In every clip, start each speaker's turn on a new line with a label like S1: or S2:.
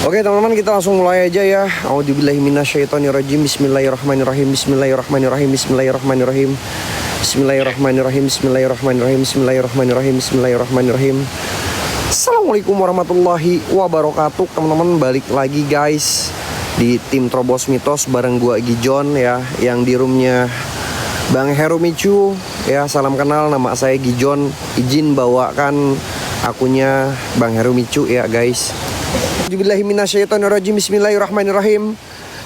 S1: Oke teman-teman, kita langsung mulai aja ya. A'udzubillahi minasyaitonirrajim. Bismillahirrahmanirrahim. Bismillahirrahmanirrahim. Bismillahirrahmanirrahim. Bismillahirrahmanirrahim. Bismillahirrahmanirrahim. Bismillahirrahmanirrahim. Bismillahirrahmanirrahim. Assalamualaikum warahmatullahi wabarakatuh. Teman-teman, balik lagi guys di tim Trobos Mitos bareng gua Gijon ya, yang di roomnya Bang Heru Micu ya. Salam kenal, nama saya Gijon. Izin bawakan akunnya Bang Heru Micu ya guys. Bismillahirrahmanirrahim.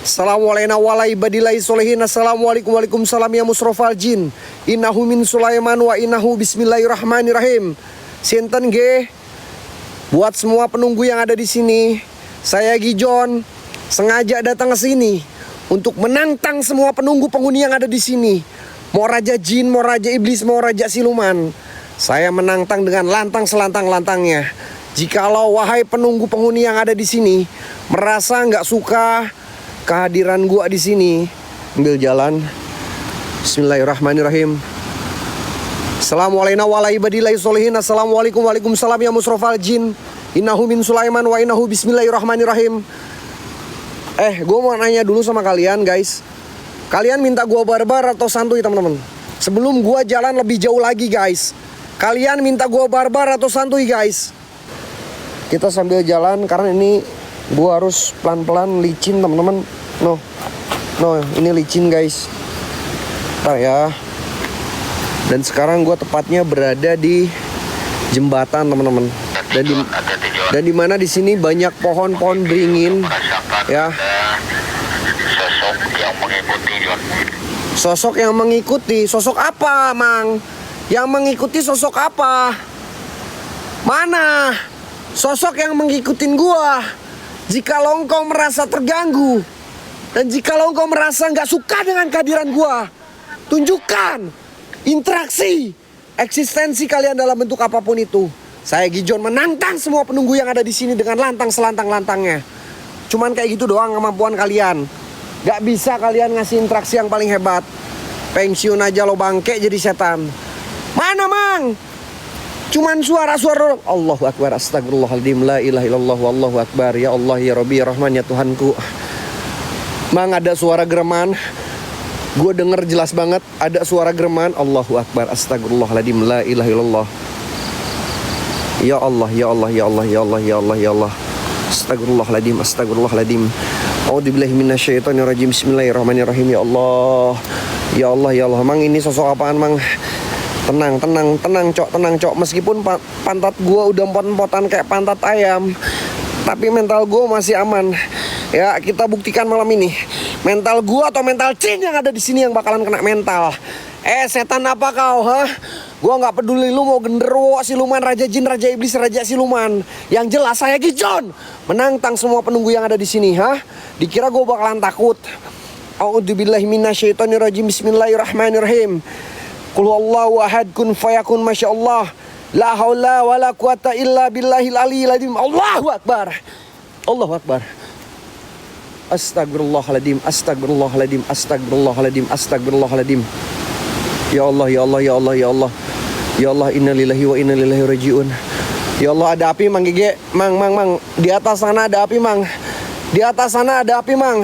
S1: Assalamualaikum warahmatullahi wabarakatuh. Assalamualaikum waalaikumsalam ya musrofal jin. Innahu min Sulaiman wa innahu bismillahirrahmanirrahim. Sinten ge buat semua penunggu yang ada di sini. Saya Gijon sengaja datang ke sini untuk menantang semua penunggu penghuni yang ada di sini. Mau raja jin, mau raja iblis, mau raja siluman. Saya menantang dengan lantang selantang-lantangnya. Jikalau wahai penunggu penghuni yang ada di sini merasa nggak suka kehadiran gua di sini, ambil jalan. Bismillahirrahmanirrahim. Assalamualaikum warahmatullahi wabarakatuh. Assalamualaikum waalaikumsalam ya musrofal jin. Innahu min Sulaiman wa innahu bismillahirrahmanirrahim. Gua mau nanya dulu sama kalian guys. Kalian minta gua barbar atau santuy teman-teman? Sebelum gua jalan lebih jauh lagi guys, kalian minta gua barbar atau santuy guys? Kita sambil jalan karena ini gua harus pelan-pelan, licin teman-teman. No, ini licin guys. Ntar ya. Dan sekarang gua tepatnya berada di jembatan teman-teman. Dan di mana di sini banyak pohon-pohon beringin ya. Sosok yang mengikuti. Sosok apa, Mang? Yang mengikuti sosok apa? Mana sosok yang mengikutin gua? Jikalau engkau merasa terganggu dan jikalau engkau merasa nggak suka dengan kehadiran gua, tunjukkan interaksi eksistensi kalian dalam bentuk apapun itu. Saya Gijon menantang semua penunggu yang ada di sini dengan lantang selantang-lantangnya. Cuman kayak gitu doang kemampuan kalian. Gak bisa kalian ngasih interaksi yang paling hebat. Pensiun aja lo bangke jadi setan. Mana Mang? Cuman suara-suara Allahu Akbar, astagfirullahaladzim, la ilaha illallah, wallahu akbar. Ya Allah, ya Rabbi, ya Rahman, ya Tuhanku. Mang, ada suara gereman. Gue denger jelas banget ada suara gereman. Allahu Akbar, astagfirullahaladzim, la ilaha illallah. Ya Allah, ya Allah, ya Allah, ya Allah, ya Allah, ya Allah. Astagfirullahaladzim, astagfirullahaladzim. A'udzubillahi minasyaitonirrajim. Bismillahirrahmanirrahim. Ya Allah, ya Allah, ya Allah. Mang, ini sosok apaan Mang? Tenang cok. Meskipun pantat gua udah empot-empotan kayak pantat ayam, tapi mental gua masih aman. Ya, kita buktikan malam ini. Mental gua atau mental jin yang ada di sini yang bakalan kena mental. Setan apa kau, ha? Gua nggak peduli lu mau genderuwo, siluman, raja jin, raja iblis, raja siluman. Yang jelas saya Gijon menantang semua penunggu yang ada di sini, ha? Dikira gua bakalan takut. A'udzubillahi minasyaitonirrajim. Bismillahirrahmanirrahim. Qul huwallahu ahad, kun fayakun, masyaallah. La haula wala quwata illa billahil aliyil azim. Allahu akbar. Allahu akbar. Astagfirullahaladzim, astagfirullahaladzim, astagfirullahaladzim, astagfirullahaladzim. Ya Allah, ya Allah, ya Allah, ya Allah. Ya Allah, innalillahi wa inna ilaihi rajiun. Ya Allah, ada api Mang Gege. Mang. Di atas sana ada api Mang. Di atas sana ada api Mang.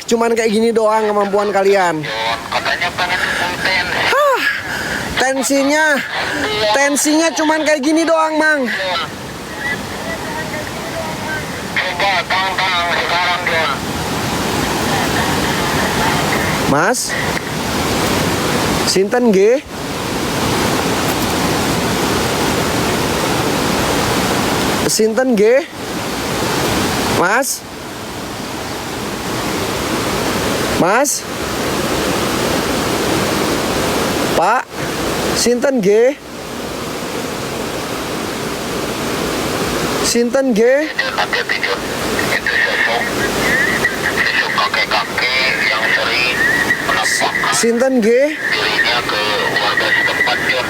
S1: Cuman kayak gini doang kemampuan kalian.
S2: Katanya pengen
S1: Tensinya cuman kayak gini doang Mang.
S2: coba tantang sekarang Jon.
S1: Mas, sinten G? Sinten G? Mas? Pak? Sinten G? Sinten G?
S2: Hati-hati Jon. Itu sosok kakek-kakek yang sering menampakkan
S1: Sinten G?
S2: dirinya ke warga setempat Jon.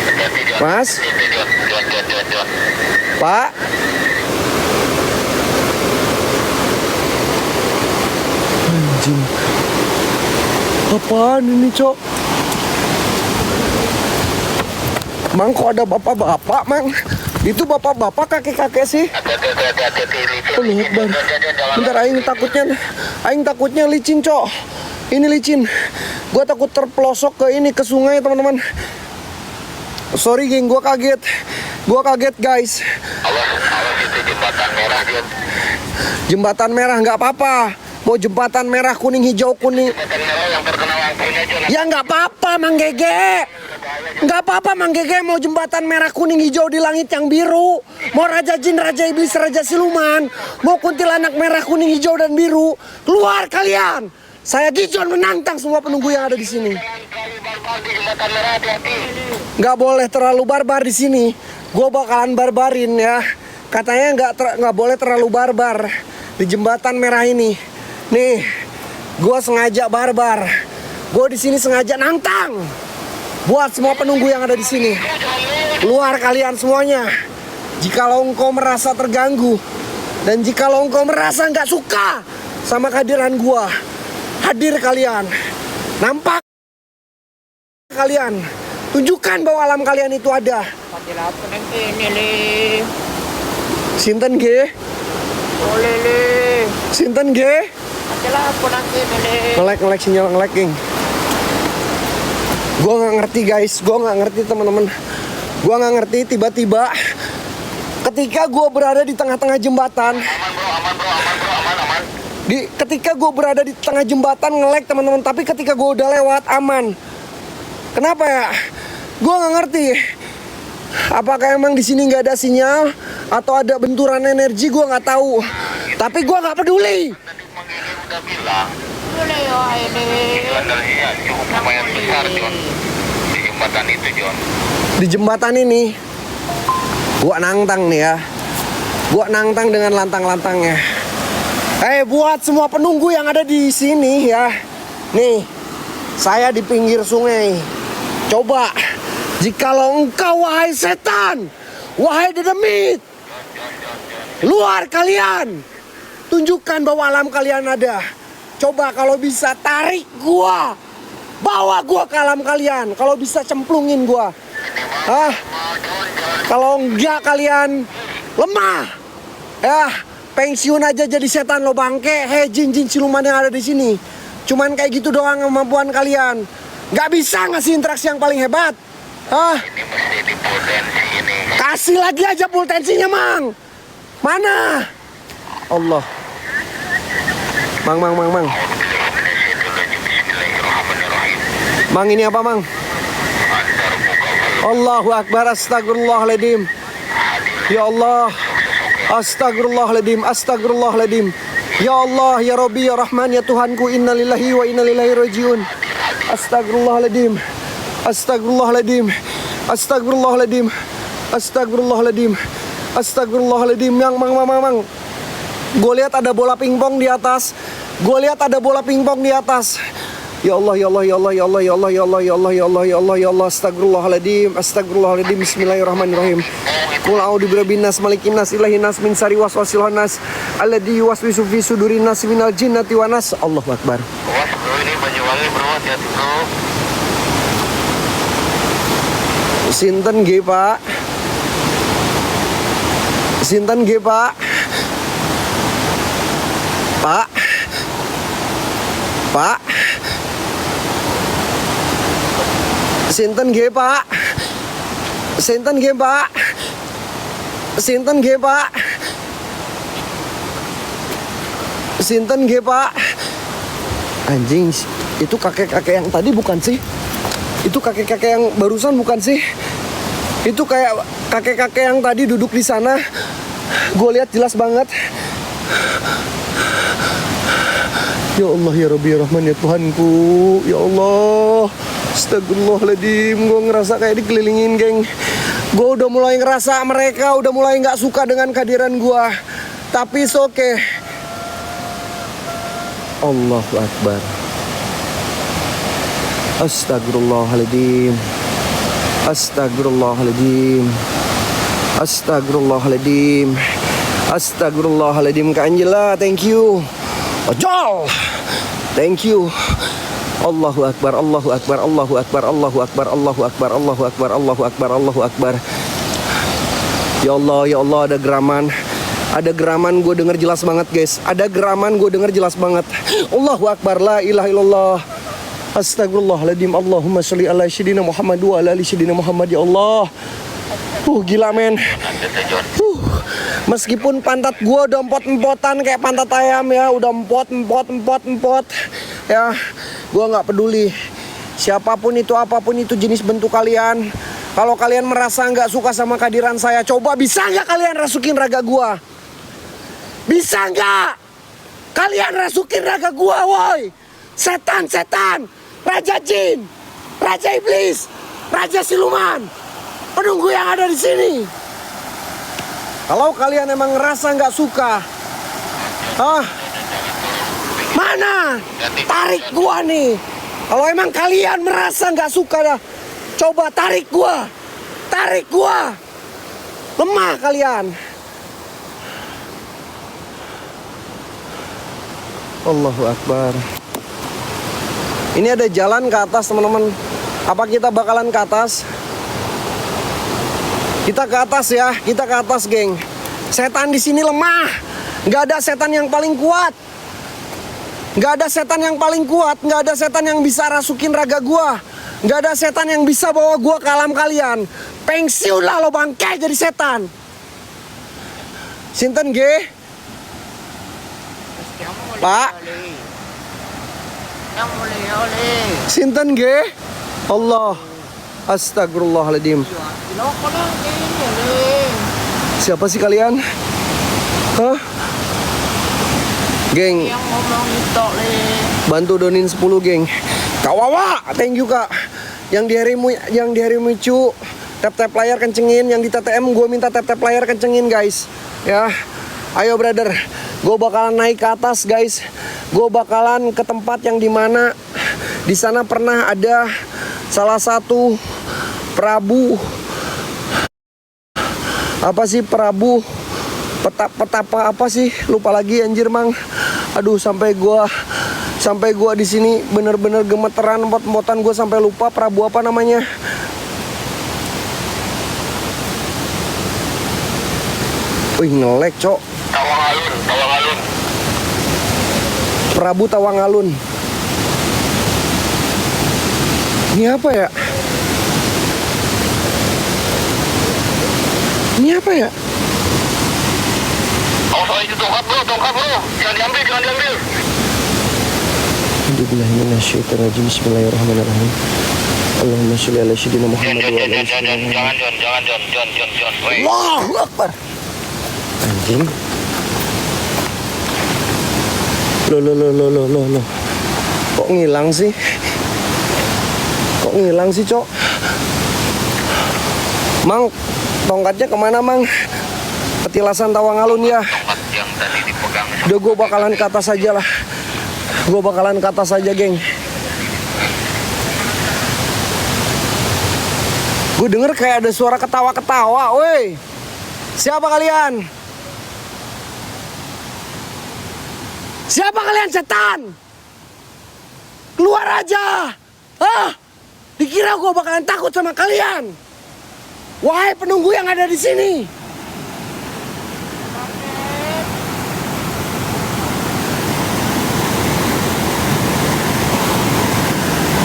S2: Hati-hati Jon.
S1: Mas?
S2: Hati-hati Jon.
S1: Pak? Anjing. Apaan ini, Cok? Mang, kok ada bapak-bapak, Mang? Itu bapak-bapak, kakek-kakek sih. Allah Akbar. Bentar, aing takutnya licin, Cok. Ini licin. Gua takut terpelosok ke ini, ke sungai, teman-teman. Sorry, geng, gua kaget. Guys.
S2: Awas itu jembatan merah, Jon.
S1: Jembatan merah nggak apa-apa. Mau jembatan merah, kuning, hijau, kuning.
S2: Jembatan merah yang terkena lampunya, Jon.
S1: Ya nggak apa-apa, Mang Gege. Nggak apa-apa, Mang Gege. Mau jembatan merah, kuning, hijau di langit yang biru. Mau raja jin, raja iblis, raja siluman. Mau kuntilanak merah, kuning, hijau, dan biru. Keluar kalian. Saya Gijon menantang semua penunggu yang ada di sini.
S2: Di jembatan merah, hati-hati.
S1: Nggak boleh terlalu barbar di sini. Gue bakalan barbarin ya. Katanya nggak boleh terlalu barbar di jembatan merah ini. Nih, gue sengaja barbar. Gue di sini sengaja nantang buat semua penunggu yang ada di sini. Keluar kalian semuanya. Jikalau engkau merasa terganggu dan jikalau engkau merasa nggak suka sama kehadiran gue, hadir kalian. Nampak kalian. Tunjukkan bahwa alam kalian itu ada. Sinten ge? Sinten ge? Ngelek sinyal ngelek, geng. Gua nggak ngerti, guys. Gua nggak ngerti, teman-teman. Gua nggak ngerti tiba-tiba ketika gua berada di tengah-tengah jembatan.
S2: Aman.
S1: Ketika gue berada di tengah jembatan ngelek, teman-teman. Tapi ketika gue udah lewat aman. Kenapa ya? Gue nggak ngerti. Apakah emang di sini nggak ada sinyal atau ada benturan energi? Gue nggak tahu. Tapi gue nggak peduli.
S2: Tadi Mang Gege udah bilang.
S3: ini.
S2: Bandalnya cukup lumayan besar, Jon. Di jembatan itu, Jon.
S1: Di jembatan ini, gue nantang nih ya. Gue nantang dengan lantang-lantangnya. Buat semua penunggu yang ada di sini ya. Nih, saya di pinggir sungai. Coba, jikalau engkau wahai setan, wahai dedemit, luar kalian, tunjukkan bahwa alam kalian ada. Coba kalau bisa tarik gua, bawa gua ke alam kalian. Kalau bisa cemplungin gua. Kalau enggak kalian lemah. Pensiun aja jadi setan lo bangke. Jin-jin siluman yang ada di sini. Cuman kayak gitu doang kemampuan kalian. Nggak bisa ngasih interaksi yang paling hebat.
S2: Ini mesti di potensi ini.
S1: Kasih lagi aja potensinya, Mang. Mana? Allah. Mang. Mang, ini apa, Mang? Allahu Akbar, astagfirullahaladzim. Ya Allah. Astagfirullahaladzim. Ya Allah, ya Rabbi, ya Rahman, ya Tuhanku, innalillahi wa innalillahi rajiun. Astagfirullahaladzim. Mang. Gue lihat ada bola pingpong di atas. Ya Allah. Astagfirullahaladzim. Bismillahirrahmanirrahim. Qul a'udzu birabbin nas, malikin nas, ilahin nas, min syarri waswasil khannas, alladzi yuwaswisu fi sudurin nas minal jinnati wan nas. Allahu Akbar.
S2: Awas bro, ini Banyuwangi bro, hati-hati bro.
S1: Sinten nggih, Pak? Sinten nggih, Pak? Pak? Sinten nggih, Pak? Sinten nggih, Pak? Anjing, itu kakek-kakek yang tadi bukan sih? Itu kakek-kakek yang barusan bukan sih? Itu kayak kakek-kakek yang tadi duduk di sana. Gue lihat jelas banget. Ya Allah, ya Rabbi, ya Rahman, ya Tuhanku. Ya Allah. Astagfirullahaladzim. Gue ngerasa kayak dikelilingin, geng. Gue udah mulai ngerasa mereka udah mulai gak suka dengan kehadiran gue. Tapi it's okay. Allahu Akbar. Astagfirullahaladzim. Kak Angela, thank you. Ojol, thank you. Allahu Akbar, Allahu Akbar, Allahu Akbar, Allahu Akbar, Allahu Akbar, Allahu Akbar, Allahu Akbar, Allahu Akbar. Ya Allah, ada geraman. Ada geraman, gue denger jelas banget guys. Ada geraman, gue denger jelas banget. Allahu Akbar, la ilaha illallah. Astagfirullahaladzim. Allahumma sholli ala sayyidina Muhammad wa ala ali sayyidina Muhammad. Ya Allah. Gila men. Meskipun pantat gue udah empot-empotan kayak pantat ayam ya, udah empot. Ya, gue nggak peduli. Siapapun itu, apapun itu jenis bentuk kalian. Kalau kalian merasa nggak suka sama kehadiran saya, coba bisa nggak kalian rasukin raga gue? Bisa nggak kalian rasukin raga gue, woi? Setan, raja jin, raja iblis, raja siluman, penunggu yang ada di sini. Kalau kalian emang ngerasa nggak suka, mana? Tarik gua nih. Kalau emang kalian merasa nggak suka dah, coba tarik gua. Lemah kalian. Allahu Akbar. Ini ada jalan ke atas teman-teman. Apa kita bakalan ke atas? Kita ke atas ya, kita ke atas geng. Setan di sini lemah. Nggak ada setan yang paling kuat. Nggak ada setan yang paling kuat. Nggak ada setan yang bisa rasukin raga gua. Nggak ada setan yang bisa bawa gua ke alam kalian. Pensiun lah lo bangke jadi setan. Sinten ge? Pak.
S3: Yang boleh.
S1: Sinten ge? Allah. Astagfirullahaladzim. Siapa sih kalian? Hah? Geng,
S3: Yang ngomong itu
S1: bantu donin 10 geng. Kawawa, thank you kak. Yang di harimu cu, tap layar kencengin. Yang di TTM gue minta tap layar kencengin guys. Ya, ayo brother. Gue bakalan naik ke atas guys. Gue bakalan ke tempat yang dimana di sana pernah ada salah satu Prabu Prabu petapa apa sih, lupa lagi anjir mang. Aduh sampai gua di sini bener-bener gemeteran, empot-empotan gua sampai lupa Prabu apa namanya. Wih ngelek cok.
S2: Tawangalun.
S1: Prabu Tawangalun. Ini apa ya?
S2: Awas itu tongkat bro. Jangan diambil.
S1: Bismillahirrahmanirrahim. Bismillahirrahmanirrahim. Allahumma sholli ala sayyidina Muhammad wa ala ali sayyidina Muhammad.
S2: Jangan.
S1: Allahu Akbar. Anjing. Loh. Kok ngilang sih, Cok? Mang, tongkatnya kemana, Mang? Petilasan Tawangalun ya.
S2: Tongkat yang tadi dipegang.
S1: Udah gue bakalan ke atas aja lah. Geng. Gue denger kayak ada suara ketawa-ketawa, woi. Siapa kalian? Siapa kalian setan? Keluar aja. Hah? Dikira gue bakalan takut sama kalian? Wahai penunggu yang ada di sini.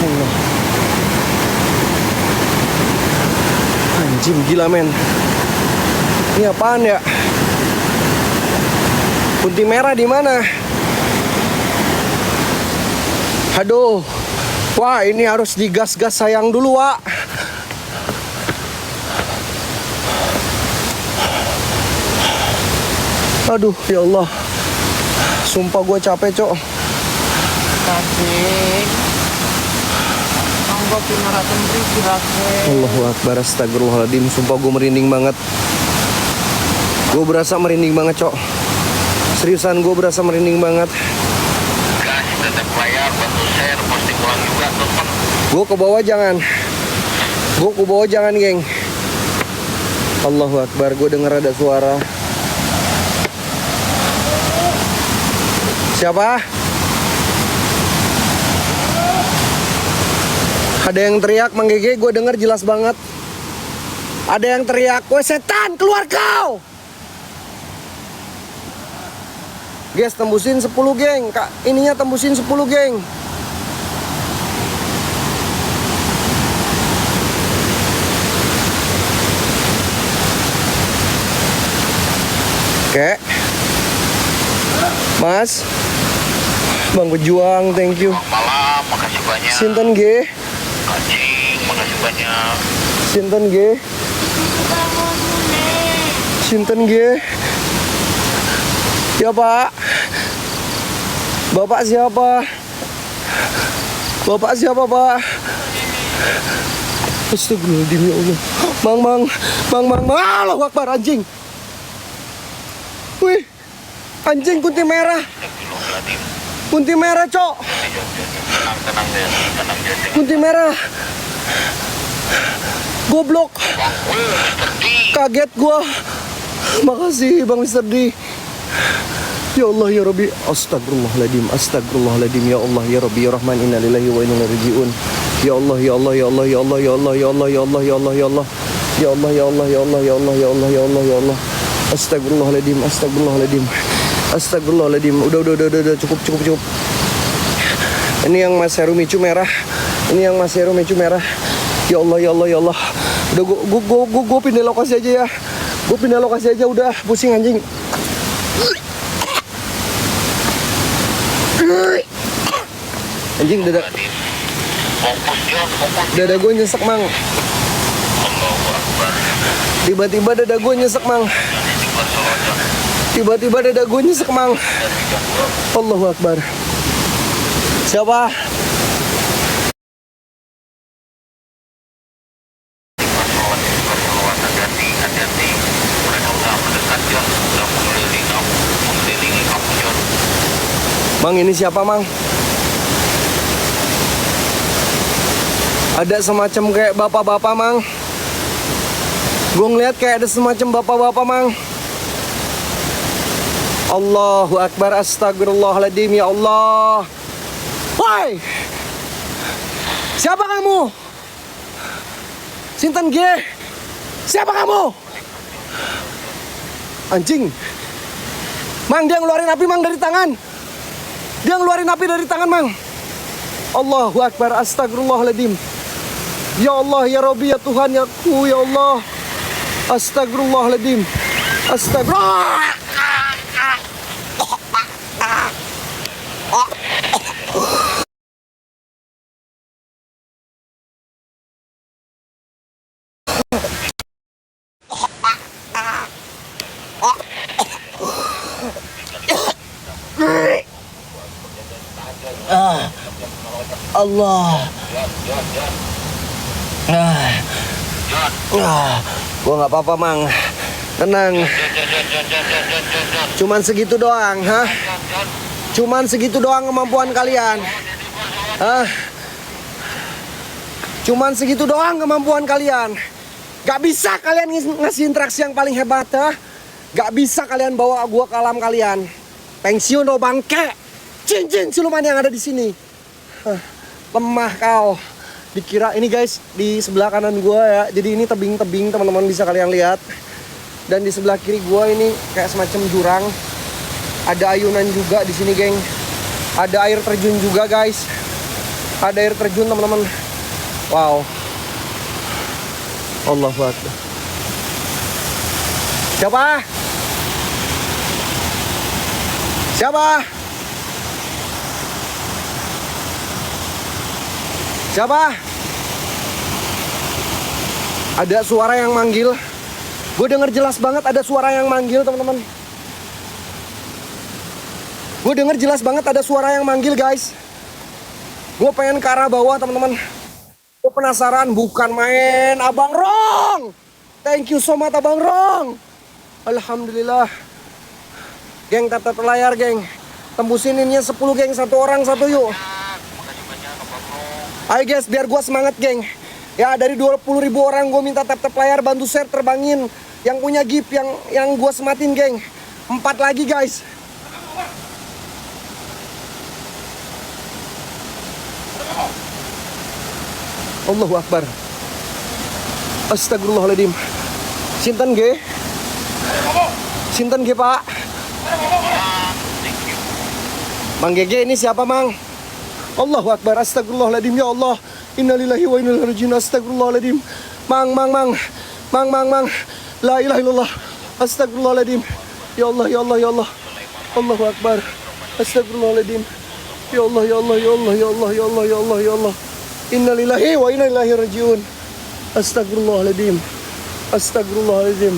S1: Allah. Anjing gila men. Ini apaan ya? Kunti merah di mana? Aduh. Wah, ini harus digas-gas sayang dulu, Wak. Aduh, ya Allah. Sumpah gue capek, Cok.
S3: Kasih. Anggo pinarakan berisi kasih.
S1: Allahu Akbar, astagfirullahaladzim. Sumpah gue merinding banget. Gue berasa merinding banget, Cok. Seriusan gue berasa merinding banget.
S2: Gas, tetap layar, bantu share, posting ulang juga, teman.
S1: Gue ke bawah jangan, geng. Allahu Akbar, gue denger ada suara. Siapa? Ada yang teriak Mang Gege, gue denger jelas banget. Ada yang teriak, "Woi setan, keluar kau!" Guys, tembusin 10 geng. Kak, ininya tembusin 10 geng. Oke. Mas. Bang Pejuang, thank you.
S2: Malam, makasih banyak.
S1: Sinten G.
S2: Anjing, makasih banyak.
S1: Sinten G. Sinten G. Ya Pak. Bapak siapa? Bapak siapa Pak? Astagfirullahaladzim ya Allah. Mang. Allahu Akbar anjing. Wih. Anjing kunti merah.
S2: Astagfirullahaladzim.
S1: Kunti merah, Cok.
S2: Tenang, Jon.
S1: Kunti merah. Goblok.
S2: Mr. D.
S1: Kaget gua. Makasih Bang Mr. D. Ya Allah ya Rabbi. Astagfirullahaladzim. Astagfirullahaladzim. Ya Allah ya Rabbi ya Rahman. Inna lillahi wa inna ilaihi raji'un. Ya Allah ya Allah ya Allah ya Allah ya Allah ya Allah ya Allah ya Allah ya Allah. Ya Allah ya Allah ya Allah ya Allah ya Allah ya Allah ya Allah. Astagfirullahaladzim. Astagfirullahaladzim. Astagfirullahaladzim. Udah cukup. Ini yang Mas Heru Micu merah. Ini yang Mas Heru Micu merah. Ya Allah ya Allah ya Allah. Udah gua pindah lokasi aja ya. Gua pindah lokasi aja udah, pusing anjing. Anjing dada.
S2: Fokus, Jon. Fokus.
S1: Dada gue nyesek Mang.
S2: Allahu Akbar.
S1: Tiba-tiba dada gue nyesek Mang.
S2: Istighfar solo, Jon.
S1: Tiba-tiba dada gue nyesek Mang. Allahu Akbar. Siapa?
S2: Hati-hati. Mereka udah mendekat, Jon. Udah mengelilingi kamu, Jon.
S1: Mang ini siapa Mang? Ada semacam kayak bapak-bapak Mang. Gue ngeliat kayak ada semacam bapak-bapak Mang. Allahu Akbar. Astagfirullahaladzim ya Allah. Woi, siapa kamu? Sinten G. Siapa kamu? Anjing. Mang, dia ngeluarin api Mang dari tangan. Dia ngeluarin api dari tangan Mang. Allahu Akbar. Astagfirullahaladzim. Ya Allah ya Rabbi ya Tuhan ya ku ya Allah. Astagfirullahaladzim. Astagfirullah. Allah. Gua nggak apa-apa Mang. Tenang. Cuman segitu doang, hah? Cuman segitu doang kemampuan kalian. Hah? Cuman segitu doang kemampuan kalian. Gak bisa kalian ngasih interaksi yang paling hebat, hah? Gak bisa kalian bawa gua ke alam kalian. Pensiun lo bangke. Cincin siluman yang ada di sini. Lemah kau. Dikira ini guys di sebelah kanan gua ya. Jadi ini tebing-tebing teman-teman bisa kalian lihat. Dan di sebelah kiri gua ini kayak semacam jurang. Ada ayunan juga di sini, geng. Ada air terjun juga, guys. Ada air terjun, teman-teman. Wow. Allahu Akbar. Siapa? Siapa? Siapa? Ada suara yang manggil. Gue denger jelas banget ada suara yang manggil, teman-teman. Gue denger jelas banget ada suara yang manggil, guys. Gue pengen ke arah bawah, teman-teman. Gue penasaran, bukan main. Abang Rong. Thank you so much, Abang Rong. Alhamdulillah. Geng, tap-tap layar, geng. Tembusin ininya 10, geng. Satu orang, satu yuk. Ayo guys, biar gue semangat, geng. Ya, dari 20.000 orang gue minta tap-tap layar, bantu share, terbangin. Yang punya gift, yang gue sematin, geng. 4 lagi, guys. Allahu Akbar. Astagfirullahaladzim. Sinten ge? Sinten ge, Pak? Mang Gege ini siapa, Mang? Allahu Akbar. Astagfirullahaladzim. Ya Allah. Innalillahi wa inna ilaihi raji'un. Astagfirullahaladzim. Mang. La ilaha illallah. Astagfirullahaladzim. Ya Allah, ya Allah, ya Allah. Allahu Akbar. Astagfirullahaladzim. Ya Allah, ya Allah, ya Allah, ya Allah, ya Allah, ya Allah, ya Allah. Innalillahi wa inna ilaihi raji'un. Astagfirullahaladzim. Astagfirullahaladzim.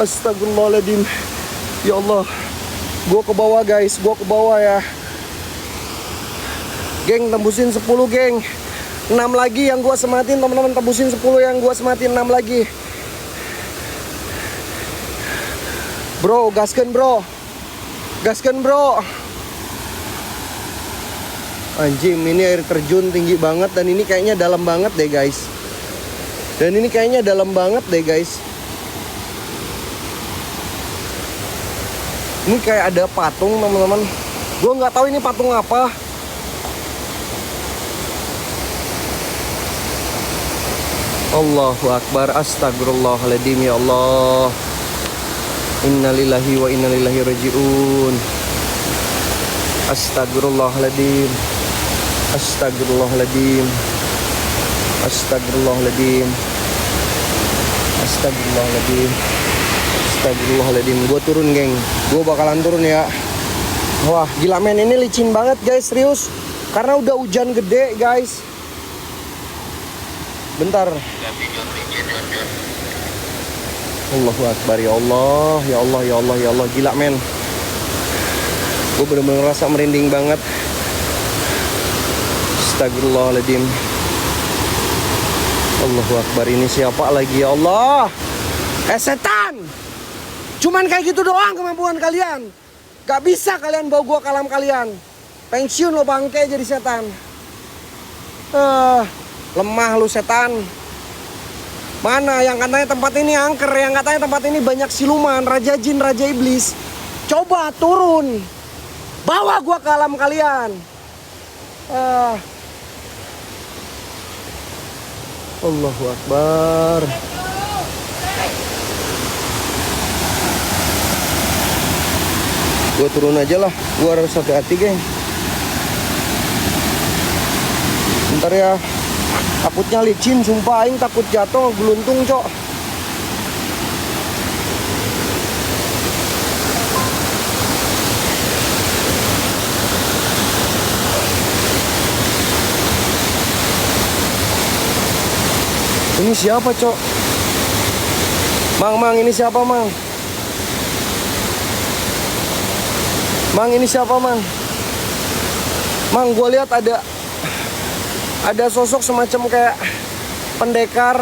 S1: Astagfirullahaladzim. Ya Allah. Gua ke bawah, guys. Gua ke bawah ya. Geng, tembusin 10, geng. 6 lagi yang gua sematin, teman-teman. Tembusin 10 yang gua sematin, 6 lagi. Bro, gaskeun, bro. Gaskeun, bro. Anjing, ini air terjun tinggi banget dan ini kayaknya dalam banget deh, guys. Dan ini kayaknya dalam banget deh, guys. Ini kayak ada patung, teman-teman. Gue nggak tahu ini patung apa. Allahu Akbar. Astagfirullahaladzim. Ya Allah. Innalillahi wa inna ilaihi raji'un. Astagfirullahaladzim. Astagfirullahaladzim. Astagfirullahaladzim. Astagfirullahaladzim. Astagfirullahaladzim. Gue turun, geng. Gue bakalan turun ya. Wah, gila men, ini licin banget, guys, serius. Karena udah hujan gede, guys. Bentar. Allahu Akbar. Ya Allah, ya Allah, ya Allah, ya Allah. Gila men. Gue bener-bener ngerasa merinding banget. Astagfirullahaladzim. Allahu Akbar. Ini siapa lagi, ya Allah? Setan. Cuman kayak gitu doang kemampuan kalian. Gak bisa kalian bawa gua ke alam kalian. Pensiun lo bangke jadi setan. Lemah lu setan. Mana yang katanya tempat ini angker, yang katanya tempat ini banyak siluman, raja jin, raja iblis. Coba turun. Bawa gua ke alam kalian. Allahu Akbar. Gue turun aja lah, gue harus hati-hati, geng. Bentar ya. Takutnya licin, sumpah aing takut jatuh, geluntung, cok. Ini siapa, cok? Mang, ini siapa, Mang? Mang, ini siapa, Mang? Mang, gue lihat ada sosok semacam kayak pendekar.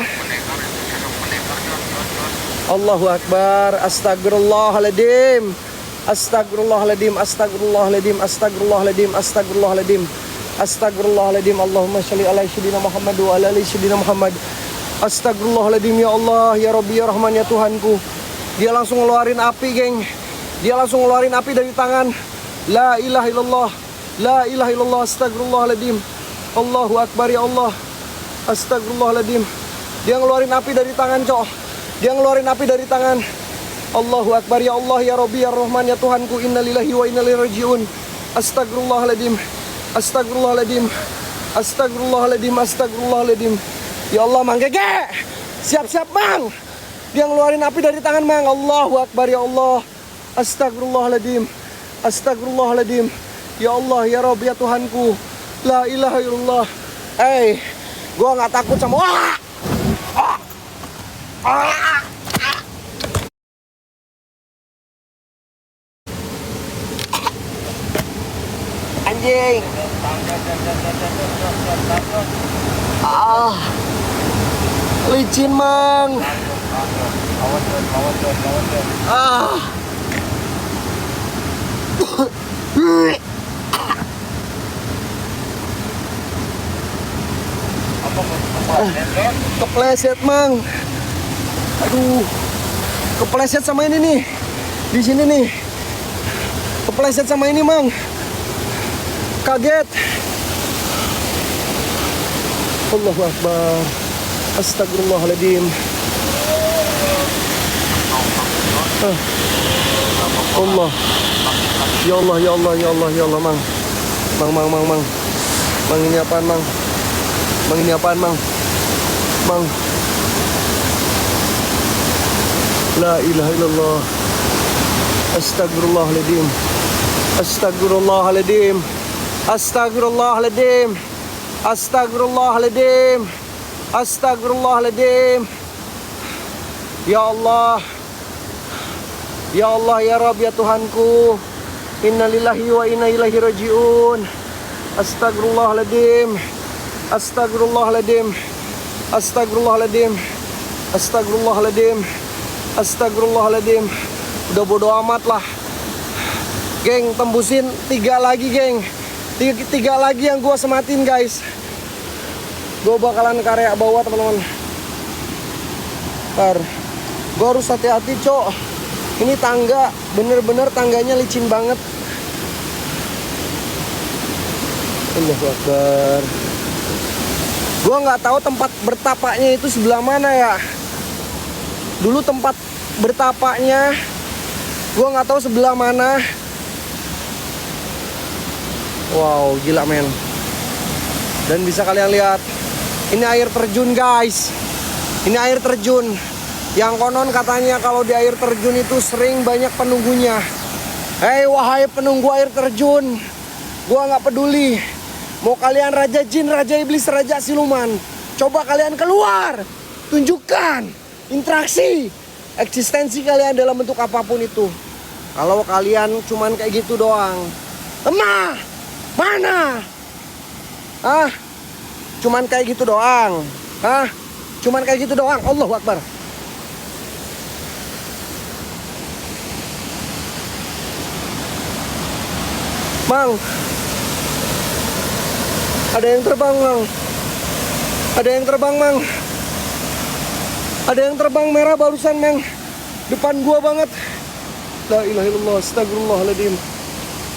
S1: Allahu Akbar. Astagfirullahaladzim. Astagfirullahaladzim. Astagfirullahaladzim. Astagfirullahaladzim. Astagfirullahaladzim. Astagfirullahaladzim. Allahumma sholli ala sayyidina Muhammad wa ala ali sayyidina Muhammad. Astagfirullahaladzim. Ya Allah, ya Rabbi, ya Rahman, ya Tuhanku. Dia langsung ngeluarin api, geng. Dia langsung ngeluarin api dari tangan. La ilaha illallah. La ilaha illallah. Astagfirullahaladzim. Allahu Akbar. Ya Allah. Astagfirullahaladzim. Dia ngeluarin api dari tangan, cok. Dia ngeluarin api dari tangan. Allahu Akbar. Ya Allah, ya Rabbi, ya Rahman, ya Tuhanku. Innalillahi wa inna ilaihi raji'un. Astagfirullahaladzim. Astagfirullahaladzim. Astagfirullahaladzim. Astagfirullahaladzim. Ya Allah, Mang Gege. Siap-siap, Mang. Dia ngeluarin api dari tangan, Mang. Allahu Akbar. Ya Allah. Astagfirullahaladzim. Astagfirullahaladzim. Ya Allah, ya Rabbi, ya Tuhanku. La ilaha illallah. Gua nggak takut sama. Anjing. Licin, Mang. Kepleset, Mang. Aduh. Kepleset sama ini nih. Di sini nih. Kepleset sama ini, Mang. Kaget. Allahu Akbar. Astagfirullahaladzim. Allah. Ya Allah, ya Allah, ya Allah, ya Allah, Mang. Mang, ini apaan, Mang? Mang, ini apaan, Mang? Mang. La ilaha illallah. Astagfirullahaladzim. Astagfirullahaladzim. Astagfirullahaladzim. Astagfirullahaladzim. Astagfirullahaladzim. Ya Allah. Ya Allah, ya Rabb, ya Tuhanku. Innalillahi wa inna ilaihi rajiun. Astagfirullahaladzim. Astagfirullahaladzim. Astagfirullahaladzim. Astagfirullahaladzim. Astagfirullahaladzim. Udah bodo amat lah. Geng, tembusin 3 lagi, geng. 3 lagi yang gua sematin, guys. Gua bakalan karya bawah, teman-teman. Ntar gua harus hati-hati, cok. Ini tangga, bener-bener tangganya licin banget. Allahu Akbar. Gua nggak tahu tempat bertapaknya itu sebelah mana ya. Dulu tempat bertapaknya gua nggak tahu sebelah mana. Wow, gila men. Dan bisa kalian lihat, ini air terjun, guys. Ini air terjun. Yang konon katanya kalau di air terjun itu sering banyak penunggunya. Hei, wahai penunggu air terjun, gua nggak peduli. Mau kalian raja jin, raja iblis, raja siluman, coba kalian keluar. Tunjukkan interaksi, eksistensi kalian dalam bentuk apapun itu. Kalau kalian cuman kayak gitu doang, mana? Cuman kayak gitu doang. Cuman kayak gitu doang. Allahu Akbar. Mang, ada yang terbang, Mang. Ada yang terbang, Mang. Ada yang terbang merah barusan, Mang. Depan gua banget. La ilaha illallah, astagfirullahaladzim.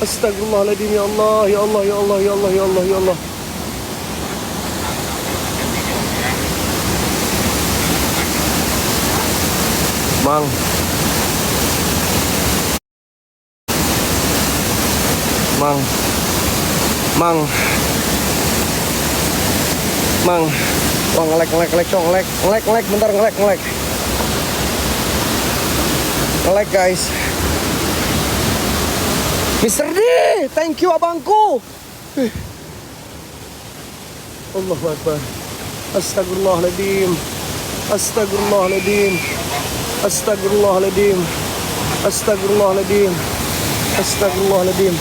S1: Astagfirullahaladzim, ya Allah, ya Allah, ya Allah, ya Allah, ya Allah, ya Allah. Mang. Wah, ngelek, bentar, ngelek. Ngelek, guys. Mr. D, thank you abangku. Allahu Akbar. Astagfirullahaladzim. Astagfirullahaladzim. Astagfirullahaladzim. Astagfirullahaladzim. Astagfirullahaladzim.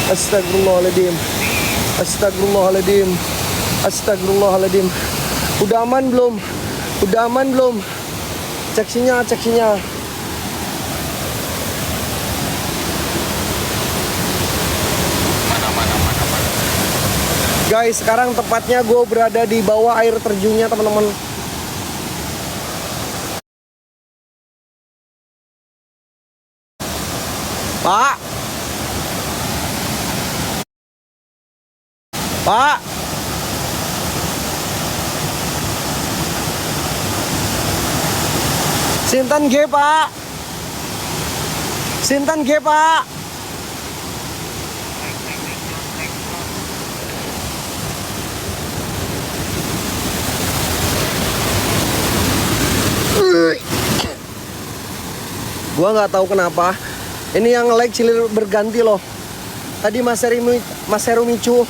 S1: Astagfirullahaladzim. Astagfirullahaladzim. Astagfirullahaladzim. Udah aman belum? Udah aman belum? Cek sinyal. Guys, sekarang tepatnya gue berada di bawah air terjunnya, teman-teman. Pak. Sinten G, Pak. Gua nggak tahu kenapa. Ini yang like cilir berganti loh. Tadi Mas Heru Micu.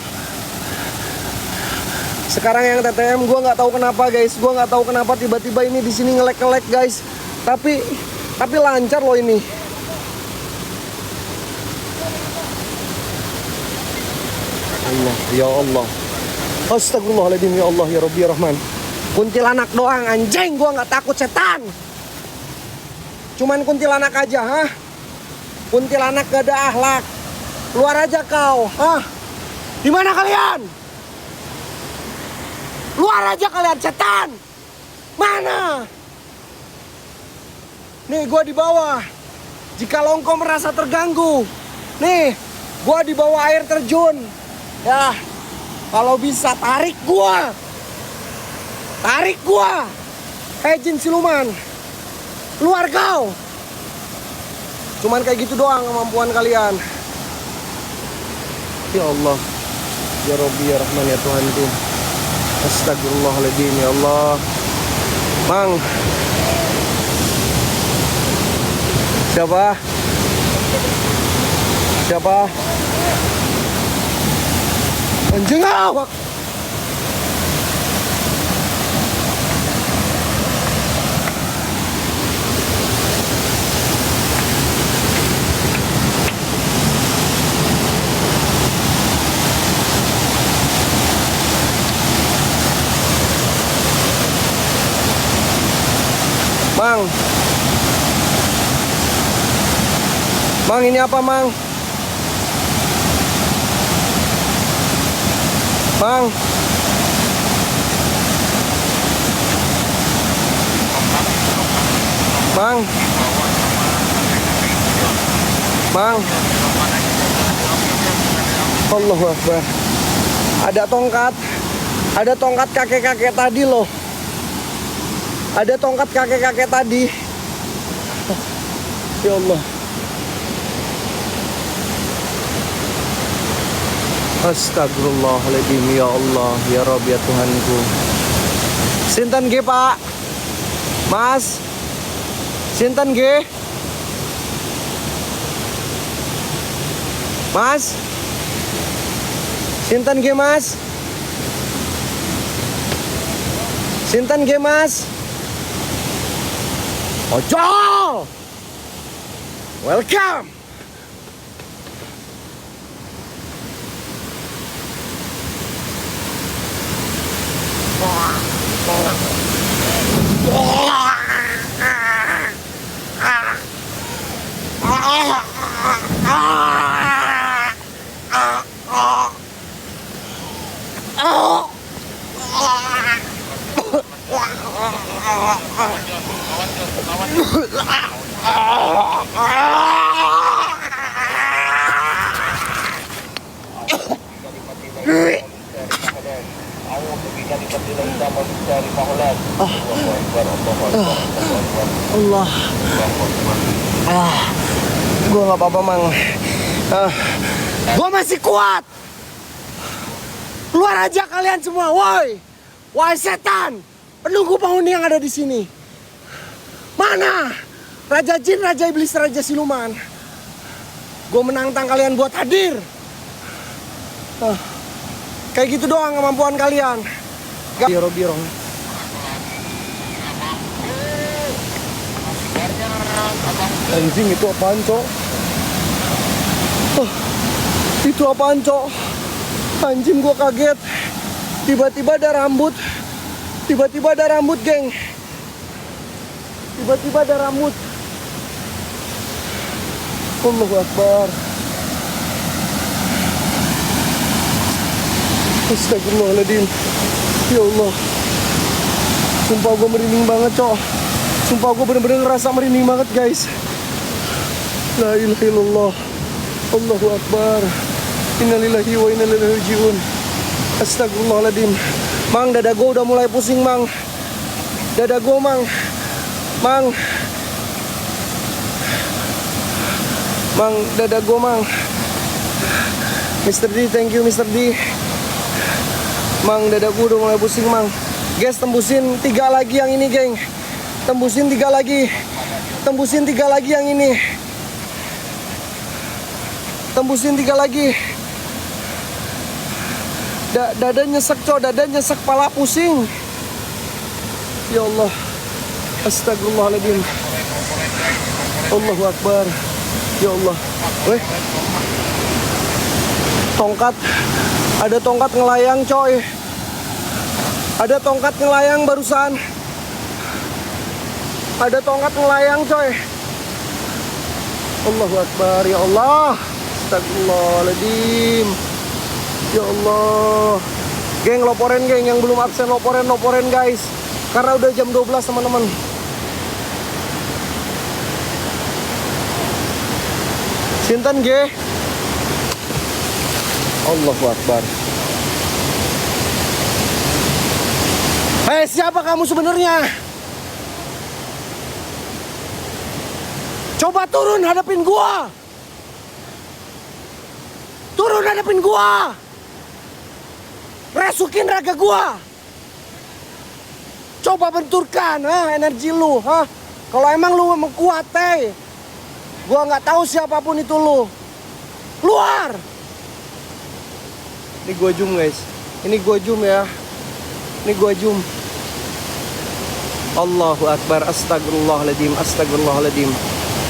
S1: Sekarang yang TTM, gua nggak tahu kenapa, guys. Gua nggak tahu kenapa tiba-tiba ini di sini ngelek, guys. Tapi lancar loh ini. Allah, ya Allah. Astagfirullahaladzim, ya Allah, ya Rabbi, ya Rahman. Kuntilanak doang, anjing. Gua nggak takut setan. Cuman kuntilanak aja, Kuntilanak gak ada akhlak. Keluar aja kau, Di mana kalian? Luar aja kalian, setan. Mana? Nih, gua di bawah. Jika engkau merasa terganggu, nih, gua di bawah air terjun. Ya, kalau bisa tarik gua. Tarik gua. Hei jin siluman. Keluar kau. Cuman kayak gitu doang kemampuan kalian. Ya Allah. Ya Rabbi ya Rahman ya Tuhanku. Astagfirullahaladzim ya Allah. Mang. Siapa? Siapa? Anjing awak. Mang. Mang, ini apa, Mang? Mang. Mang. Mang. Allahu Akbar. Ada tongkat. Ada tongkat kakek-kakek tadi loh. Ada tongkat kakek-kakek tadi. Ya Allah. Astagfirullahaladzim ya Allah ya Rabbi ya Tuhanku. Sinten ge Pak? Mas? Sinten ge? Mas? Sinten ge Mas? Sinten ge Mas? Ojo! Welcome! Allah. Gua nggak apa-apa Mang. Gua masih kuat. Keluar aja kalian semua, woi. Wahai setan, penunggu penghuni yang ada di sini. Mana? Raja jin, raja iblis, raja siluman. Gua menantang kalian buat hadir. Kayak gitu doang kemampuan kalian. Biro-biro. Anjing, itu apaan, Cok? Itu apaan, Cok? Anjing, gua kaget. Tiba-tiba ada rambut. Tiba-tiba ada rambut, geng. Tiba-tiba ada rambut. Allahu Akbar. Astagfirullahaladzim. Ya Allah. Sumpah gue merinding banget, Cok. Sumpah gue bener-bener ngerasa merinding banget, guys. La ilaha illallah. Allahu Akbar. Innalillahi wa inna ilaihi raji'un. Astagfirullahaladzim. Mang, dada gue udah mulai pusing, Mang. Dada gue, Mang. Mang. Mang, dada gue, Mang. Mr. D, thank you, Mr. D. Mang, dada gue udah mulai pusing, Mang. Guys, tembusin 3 lagi yang ini, geng. Tembusin 3 lagi. Tembusin 3 lagi yang ini. Tembusin 3 lagi. Dada nyesek, Cok. Dada nyesek, pala pusing. Ya Allah. Astagfirullahaladzim. Allahu Akbar. Ya Allah. Weh. Tongkat. Ada tongkat ngelayang, coy. Ada tongkat ngelayang barusan. Ada tongkat ngelayang, coy. Allahu Akbar. Ya Allah. Astagfirullahaladzim. Ya Allah. Geng, loporen, geng. Yang belum absen loporen, loporen, guys. Karena udah jam 12, teman-teman. Sinten, ge? Allahu Akbar. Hei, siapa kamu sebenarnya? Coba turun hadapin gua. Turun hadapin gua. Rasukin raga gua. Coba benturkan energi lu, ha? Kalau emang lu emang kuat, gua nggak tahu siapapun itu lu. Keluar. Ini gua zoom, guys. Ini gua zoom ya. Ini gua zoom. Allahu Akbar. Astagfirullahaladzim. Astagfirullahaladzim.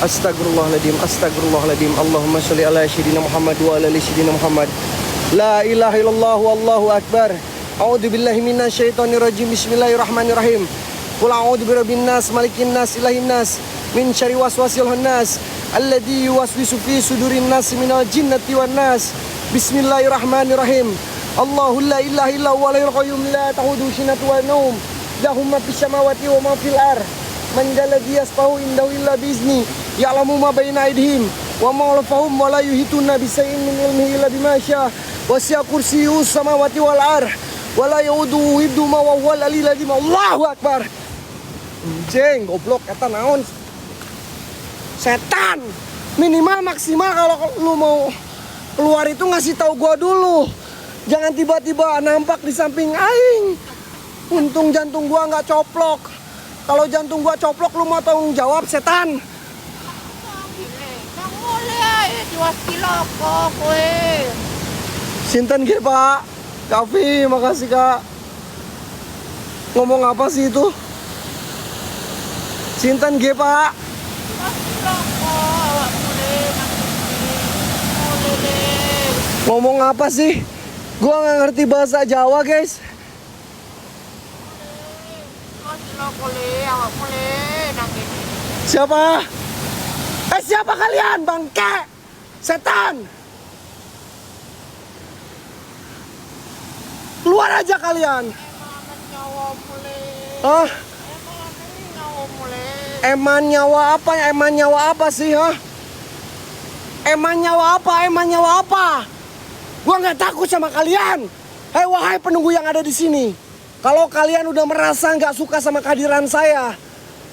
S1: Astagfirullahaladzim. Astagfirullahaladzim. Allahumma sholli ala sayyidina Muhammad wa ala ali sayyidina Muhammad. La ilaha illallah wallahu akbar. A'udzu billahi minasyaitonir rajim. Bismillahirrahmanirrahim. Qul a'udzu birabbin nas, malikin nas, ilahin nas, min syarri waswasil khannas, alladzi yuwaswisu fi sudurin nas minal jinnati wan nas. Bismillahirrahmanirrahim. Allahu la ilaha illa huwal hayyul qayyum la ta'khudhuhu sinatun wa nawm. Lahu ma fis samawati wa ma fil ardh. Man dalladzi yasfahu indahu illa bi'izni. Ya'lamu ma baina aydihim wa ma khalfahum wa la yuhituna bi syai'in min ilmihi illa bima syaa. Wasi'a kursiyyuhus samawati wal ardh wa la yauduhu hifdhuhuma wa huwal aliyyul azim. Allahu akbar. Jeng, goblok eta naon? Setan. Minimal maksimal kalau lu mau keluar itu ngasih tahu gua dulu. Jangan tiba-tiba nampak di samping aing. Untung jantung gua nggak coplok. Kalau jantung gua coplok lu mau tanggung jawab, setan. Sinten ge, Pak? Kavi, makasih, Kak. Ngomong apa sih itu? Sinten ge, Pak? Ngomong apa sih? Gua nggak ngerti bahasa Jawa, guys. Siapa? Siapa kalian, bangke? Setan! Keluar aja kalian. Hah? Eman nyawa apa? Eman nyawa apa sih, ha? Eman nyawa apa? Eman nyawa apa? Gua nggak takut sama kalian. Hei, wahai penunggu yang ada di sini. Kalau kalian udah merasa nggak suka sama kehadiran saya,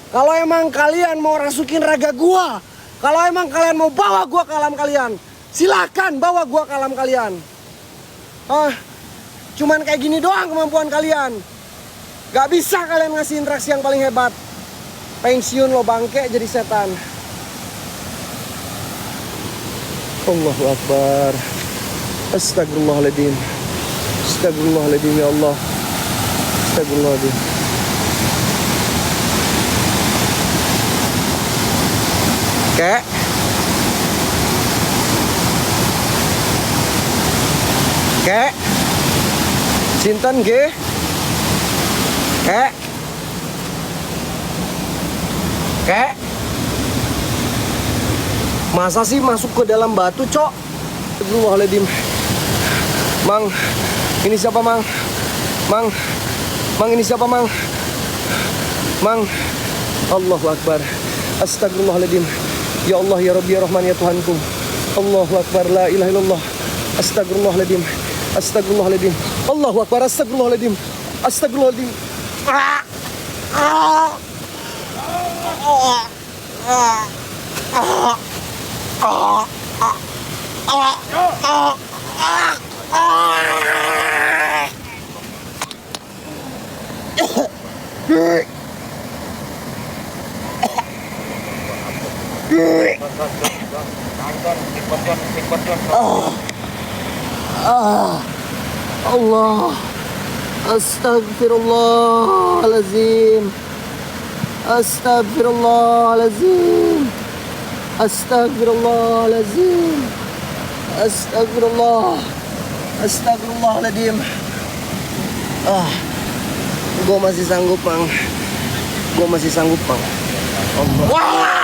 S1: kalau emang kalian mau rasukin raga gua, kalau emang kalian mau bawa gua ke alam kalian, silakan bawa gua ke alam kalian. Cuman kayak gini doang kemampuan kalian. Gak bisa kalian ngasih interaksi yang paling hebat. Pensiun lo bangke jadi setan. Allahu Akbar. Astagfirullahaladzim. Astagfirullahaladzim ya Allah. Astagfirullahaladzim. Kek. Kek. Sinten ge? Kek. Kek. Masa sih masuk ke dalam batu, Cok? Astagfirullahaladzim. Mang, ini siapa, Mang? Mang, ini siapa, Mang? Mang, Allahu Akbar. Astagfirullahaladzim. Ya Allah, ya Rabbi, ya Rahman, ya Tuhanku. Allahu Akbar, la ilaha illallah. Astagfirullahaladzim. Astagfirullahaladzim. Allahu Akbar, astagfirullahaladzim. Astagfirullahaladzim. Allah. Astagfirullahaladzim. Astagfirullahaladzim. Astagfirullahaladzim. Astagfirullahaladzim. Gue masih sanggup, Bang. Gue masih sanggup, Bang. Allah.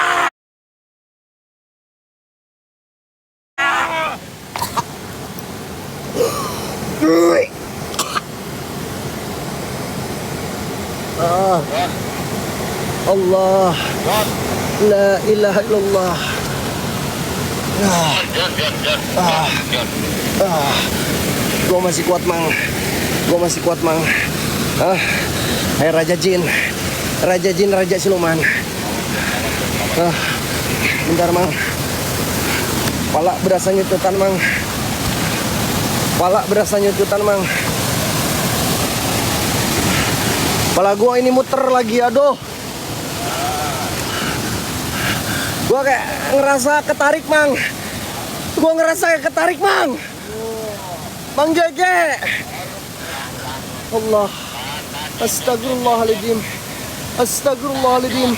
S1: Allah, la ilaha illallah. Gue masih kuat, Mang. Gue masih kuat, Mang. Hai Raja Jin. Raja Jin, Raja Siluman. Bentar Mang. Pala berasa nyututan Mang. Pala berasa nyututan Mang. Pala gua ini muter lagi, aduh. Gua kayak ngerasa ketarik Mang. Gua ngerasa kayak ketarik Mang. Mang Gege. Allah. Astagfirullahaladzim. Astagfirullahaladzim.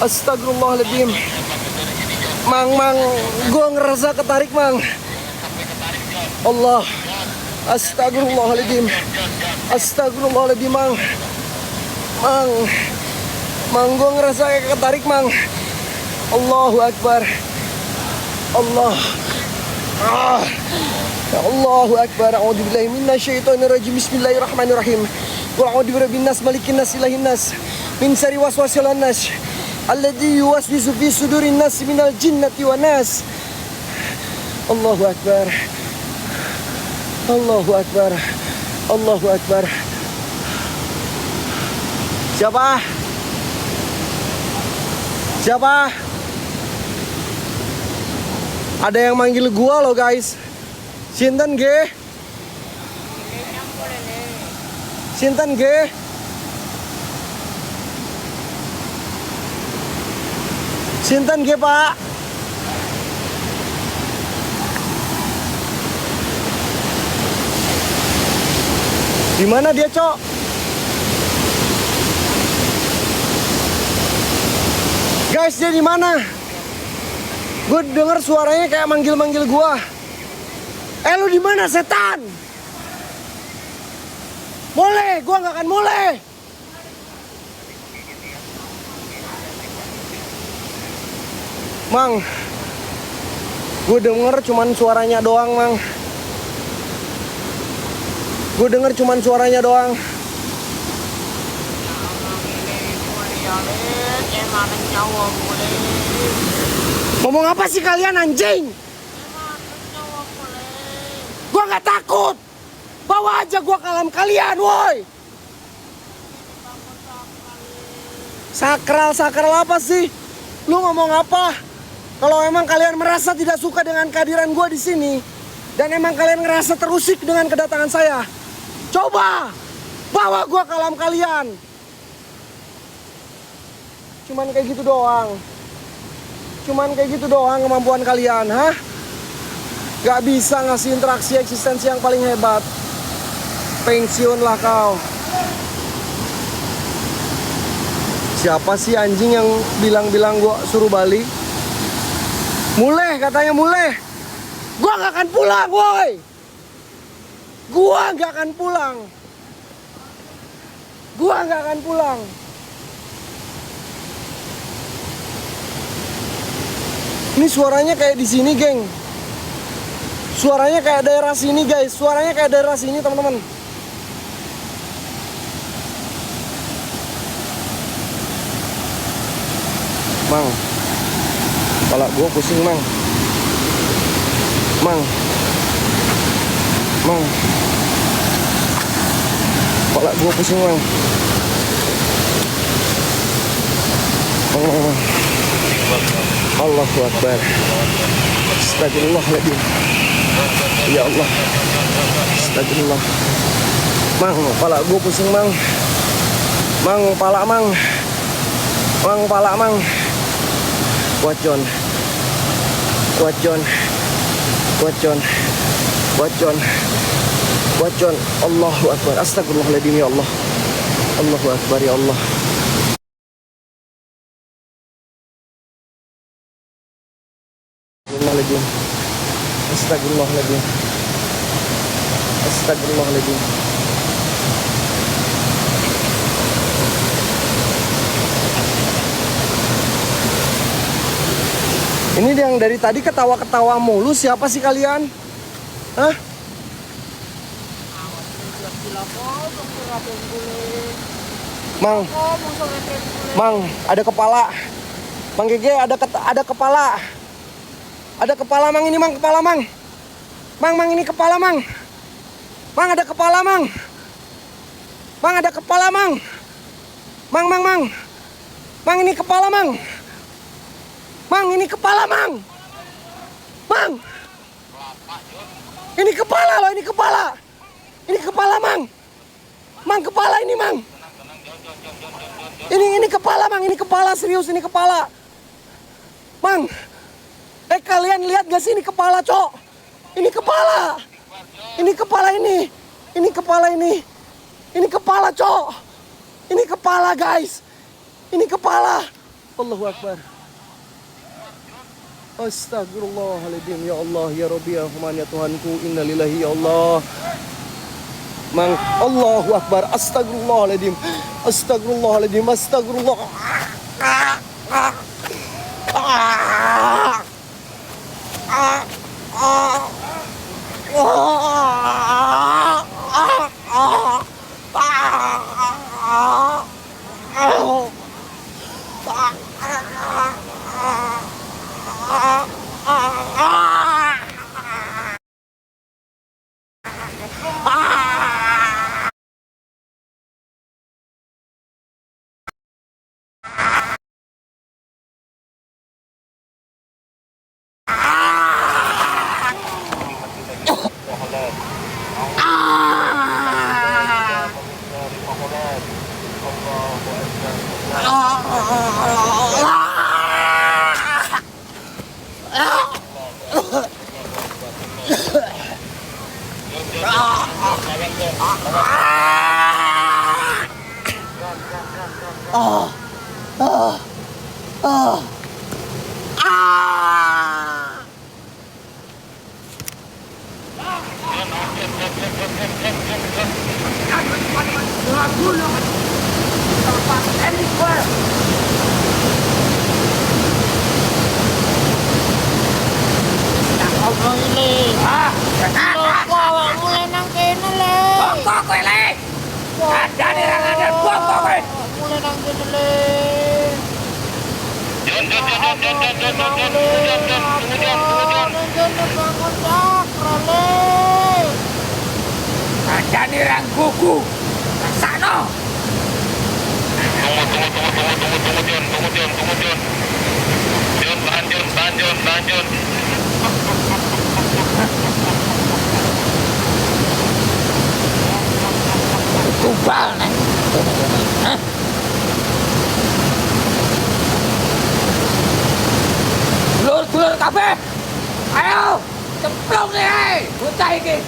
S1: Astagfirullahaladzim. Mang, gua ngerasa ketarik Mang. Allah. Astagfirullahaladzim. Astagfirullahaladzim Mang. Mang, gua ngerasa kayak ketarik Mang. Allahu Akbar. Allah. Ya Allahu Akbar. A'udzubillahi minasyaitonirrajim. Bismillahirrahmanirrahim. Qul a'udzu birabbin nas, malikin nas, ilahin nas, min syarri waswasil khannas, alladzi yuwaswisu fi sudurin nas minal jinnati wan nas. Allahu Akbar. Allahu Akbar. Allahu Akbar. Siapa? Siapa? Ada yang manggil gua loh guys. Sinten ge? Sinten ge? Sinten ge Pak? Di mana dia, Cok? Guys, dia di mana? Gue denger suaranya kayak manggil-manggil gua. Lu di mana setan? Boleh, gua nggak akan boleh. Mang, gue denger cuman suaranya doang, Mang. Gue denger cuman suaranya doang. Ngomong apa sih kalian anjing? Gua nggak takut. Bawa aja gua ke alam kalian, woi. Sakral apa sih? Lu ngomong apa? Kalau emang kalian merasa tidak suka dengan kehadiran gua di sini dan emang kalian ngerasa terusik dengan kedatangan saya, coba bawa gua ke alam kalian. Cuman kayak gitu doang. Cuman kayak gitu doang kemampuan kalian, hah? Gak bisa ngasih interaksi eksistensi yang paling hebat. Pensiunlah kau. Siapa sih anjing yang bilang-bilang gua suruh balik? Mulai katanya mulai. Gua gak akan pulang, woi. Gua gak akan pulang. Gua gak akan pulang. Ini suaranya kayak di sini, geng. Suaranya kayak daerah sini, guys. Suaranya kayak daerah sini, teman-teman. Mang, kepala gue pusing, Mang. Kepala gue pusing, Mang. Allahu Akbar. Astagfirullahaladzim. Ya Allah. Astagfirullah. Mang, kepala gue pusing, Mang. Kepala, Mang. Kepala, Mang. Kuat John. Allahu Akbar. Astagfirullahaladzim, ya Allah. Allahu Akbar, ya Allah. Astagfirullahaladzim. Astagfirullahaladzim. Ini yang dari tadi ketawa-ketawa mulu, siapa sih kalian? Hah? Mang, ada kepala. Mang Gege, ada kepala. Ada kepala, Mang, ini, Mang, kepala, Mang. Mang, ini kepala, Mang. Mang, ada kepala, Mang. Mang, ada kepala, Mang. Mang, mang, mang. Mang, ini kepala, mang. Mang, ini kepala, mang. Mang. Ini kepala loh, ini kepala. Ini kepala, mang. Mang, kepala ini, mang. Ini kepala, mang. Ini kepala, serius, ini kepala. Mang. Kalian lihat gak sih ini kepala, Cok? Ini kepala. Ini kepala ini. Ini kepala ini. Ini kepala, Cok. Ini kepala, guys. Ini kepala. Allahu Akbar. Astagfirullahaladzim. Ya Allah, ya Rabbi, ya Rahman, ya Tuhanku. Innalillahi, ya Allah. Mang, Allahu Akbar. Astagfirullahaladzim. Astagfirullahaladzim. Astagfirullah.
S3: Mulai nang kene le.
S2: Bongkok kowe le. Adane ra ngandel bongkok kowe.
S3: Mulai nang kene le.
S2: Jon. Kemudian.
S3: Bangun sakra le.
S2: Adane ra gugu. Rasano. Tunggu, Jon. Jon, banjun. Tubal nih. Hah? Dulur kabeh. Ayo, cemplung nih, bocah iki.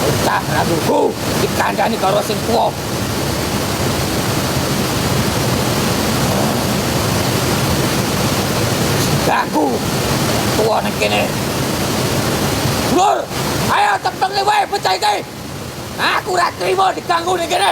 S2: Bocah raguku dikandani karo sing tuwa. Aku tua nek kene. Lur, ayo cepet wae bocah iki. Aku ora trimo diganggu nek kene.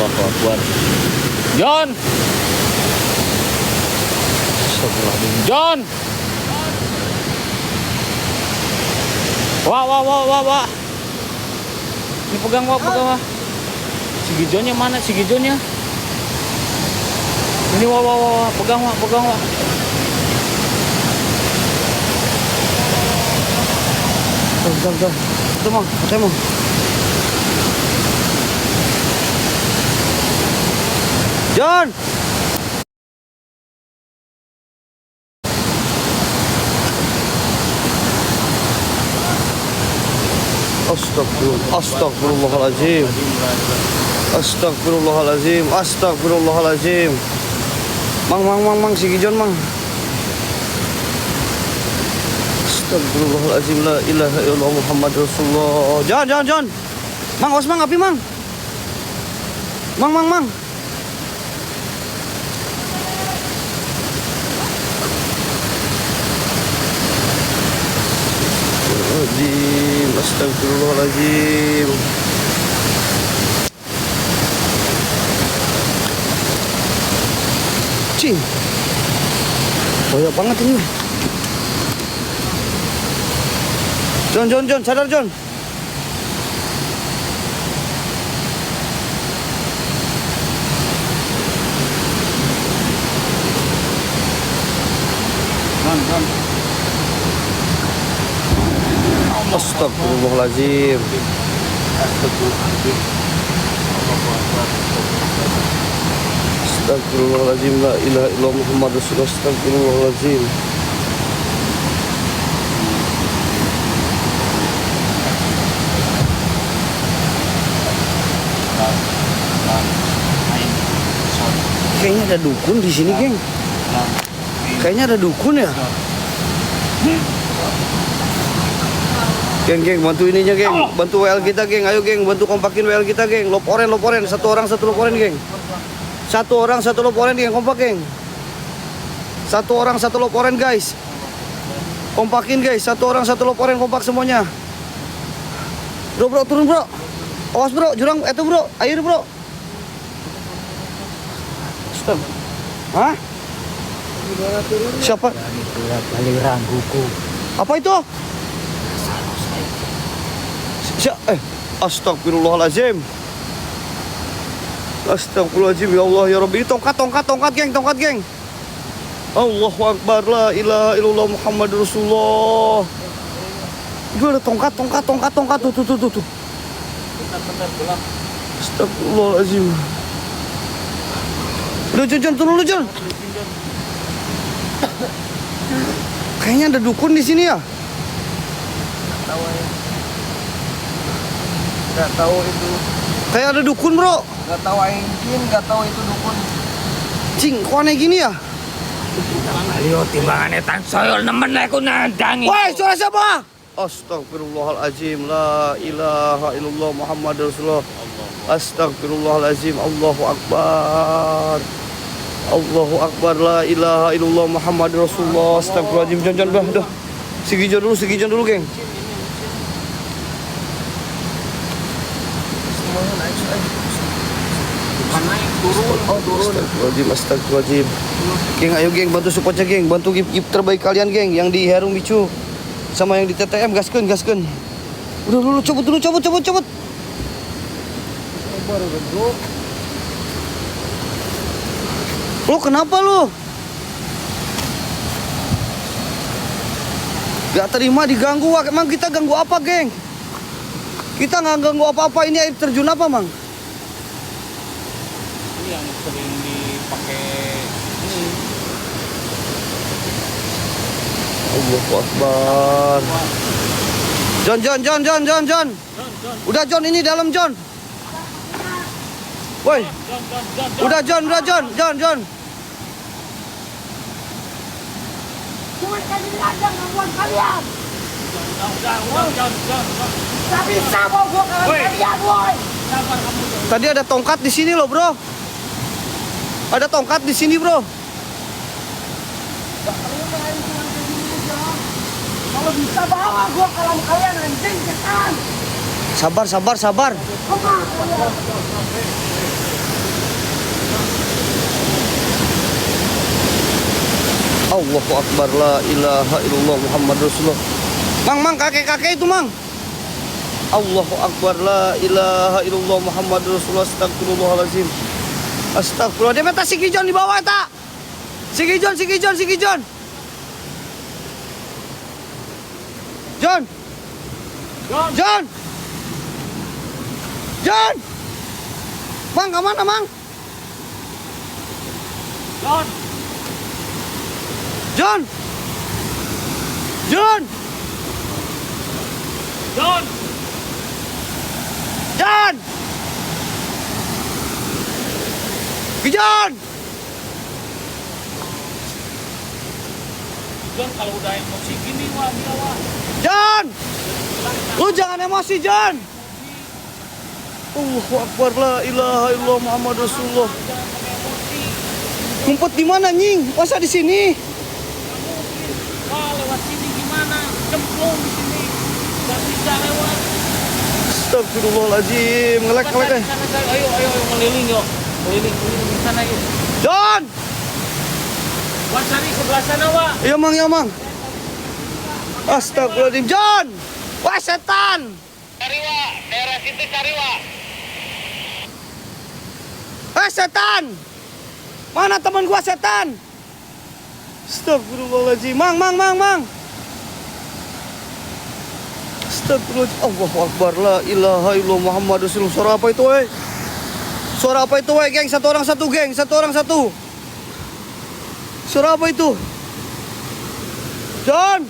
S2: Allahu Akbar. John. Astagfirullahaladzim. John. Wah. Ini pegang wah. Si Gijonnya mana? Si Gijonnya? Ini wah. Pegang wah.
S1: Bentar. Itu Mang, saya mau. John. Astagfirullahaladzim. Mang, si Gijon, Mang. Astagfirullahaladzim, la ilaha illallah Muhammad Rasulullah. John. Mang, awas Mang, api Mang. Mang. Astagfirullahaladzim. Cing. Banyak banget ini. John, sadar John. Astagfirullahaladzim. Astagfirullahaladzim, la ilaha illallah Muhammad Rasulullah. Astagfirullahaladzim. Kayaknya ada dukun di sini, geng. Kayaknya ada dukun ya. Geng, bantu ininya, geng. Bantu WL kita, geng. Ayo, geng, bantu kompakin WL kita, geng. Loporen. Satu orang satu loporen, geng. Satu orang satu loporen, geng. Kompak, geng. Satu orang satu loporen, guys. Kompakin, guys. Satu orang satu loporen, kompak semuanya. Bro, turun, bro. Awas, bro. Jurang, itu, bro. Air, bro. Stop. Hah? Siapa?
S2: Aliran buku.
S1: Apa itu? Astagfirullahaladzim. Astagfirullahaladzim, ya Allah, ya Rabbi. Ini tongkat, geng. Allahu Akbar, la ilaha illallah Muhammad Rasulullah. Itu ada tongkat, tuh.
S2: Bentar,
S1: Astagfirullahaladzim. Udah, John, turun lu, John. Kayaknya ada dukun di sini ya.
S4: Gak tahu itu.
S1: Kayak ada dukun, bro.
S4: Gak tahu Aingkin, gak tahu itu dukun.
S1: Cing, kok aneh gini ya?
S2: Ayo timbangannya tan soyol nemen aku nandangi.
S1: Woi, suara siapa? Astagfirullahaladzim, la ilaha illallah Muhammad Rasulullah. Astagfirullahaladzim, Allahu Akbar, la ilaha illallah Muhammad Rasulullah. Astagfirullahaladzim, John, dah. Sigi John dulu, geng. Astagfirullahaladzim. Geng, ayo geng, bantu supportnya, geng. Bantu gift terbaik kalian, geng. Yang di Herum Micu sama yang di TTM, gaskeun. Udah dulu, cabut. Lo kenapa lo? Gak terima diganggu. Emang kita ganggu apa, geng? Kita nggak ganggu apa-apa. Ini air terjun apa, Mang?
S2: Ini yang sering dipakai ini.
S1: Allahu Akbar. John. Udah, John, ini dalam, John. Woi. Udah, John.
S3: Cuma kali aja ngomong kalian.
S2: Udah.
S3: Gak bisa mau gua kalian, woi.
S1: Tadi ada tongkat di sini loh, bro. Ada tongkat di sini, bro.
S3: Kalau bisa bawa gua kalau kalian anjing cekan.
S1: Sabar.
S3: Kemana?
S1: Allahu Akbar, la ilaha illallah Muhammad Rasulullah. Mang, kakek-kakek itu, Mang. Allahu Akbar, la ilaha illallah Muhammad Rasulullah. Astagfirullahaladzim. Astagfirullah. Dia minta si Gijon di bawah, tak? Si Gijon. John. Mang, kemana, Mang? John. Gijon.
S2: John, kalau udah emosi gini, wah, dia, wah.
S1: John. Lu jangan emosi, John. Allahu Akbar, la ilaha illallah Muhammad Rasulullah. Ngumpet di mana, Nying? Masa di sini?
S2: Wah, lewat sini gimana? Cemplung di sini. Gak bisa lewat.
S1: Astagfirullahaladzim. Ngelek.
S2: Ayo, ngeliling yuk. Keliling di sana yuk.
S1: John.
S2: Wah, cari sebelah sana, wah.
S1: Iya, Mang. Astagfirullahaladzim. John. Wah, setan.
S2: Cari, wah. Daerah situ cari, wah.
S1: Setan. Mana teman gua setan? Astagfirullahaladzim. Mang. Astagfirullahaladzim. Allahu Akbar, la ilaha illallah Muhammad Rasulullah. Suara apa itu, weh? Geng? Satu orang satu. Suara apa itu? John.